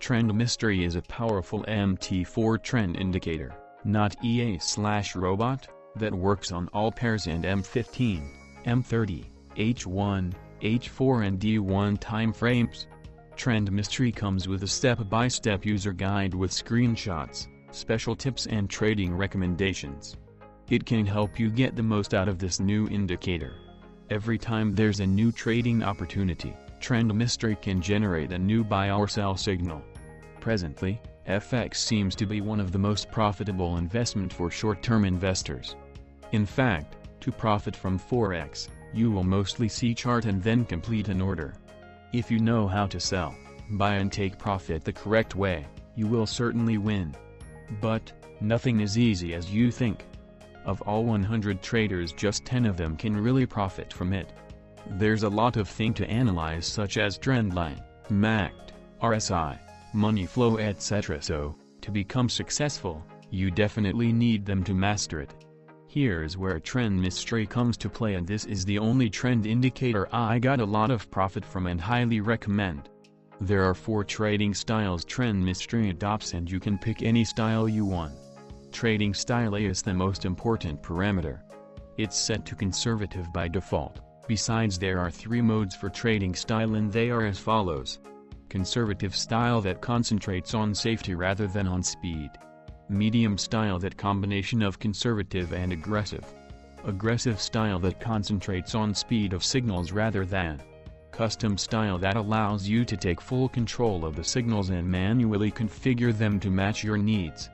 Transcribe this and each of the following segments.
Trend Mystery is a powerful MT4 trend indicator, not EA/robot, that works on all pairs and M15, M30, H1, H4 and D1 timeframes. Trend Mystery comes with a step-by-step user guide with screenshots, special tips and trading recommendations. It can help you get the most out of this new indicator. Every time there's a new trading opportunity, Trend Mystery can generate a new buy or sell signal. Presently, FX seems to be one of the most profitable investment for short-term investors. In fact, to profit from Forex, you will mostly see chart and then complete an order. If you know how to sell, buy and take profit the correct way, you will certainly win. But, nothing is easy as you think. Of all 100 traders, just 10 of them can really profit from it. There's a lot of things to analyze, such as trendline, MACD, RSI, money flow, etc. So, to become successful, you definitely need them to master it. Here's where Trend Mystery comes to play, and this is the only trend indicator I got a lot of profit from and highly recommend. There are 4 trading styles Trend Mystery adopts, and you can pick any style you want. Trading style A is the most important parameter. It's set to conservative by default. Besides, there are 3 modes for trading style, and they are as follows. Conservative style that concentrates on safety rather than on speed. Medium style, that combination of conservative and aggressive. Aggressive style that concentrates on speed of signals rather than. Custom style that allows you to take full control of the signals and manually configure them to match your needs.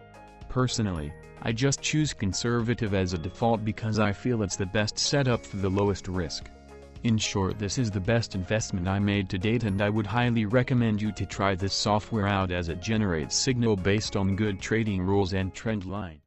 Personally, I just choose conservative as a default because I feel it's the best setup for the lowest risk. In short, this is the best investment I made to date, and I would highly recommend you to try this software out as it generates signal based on good trading rules and trend line.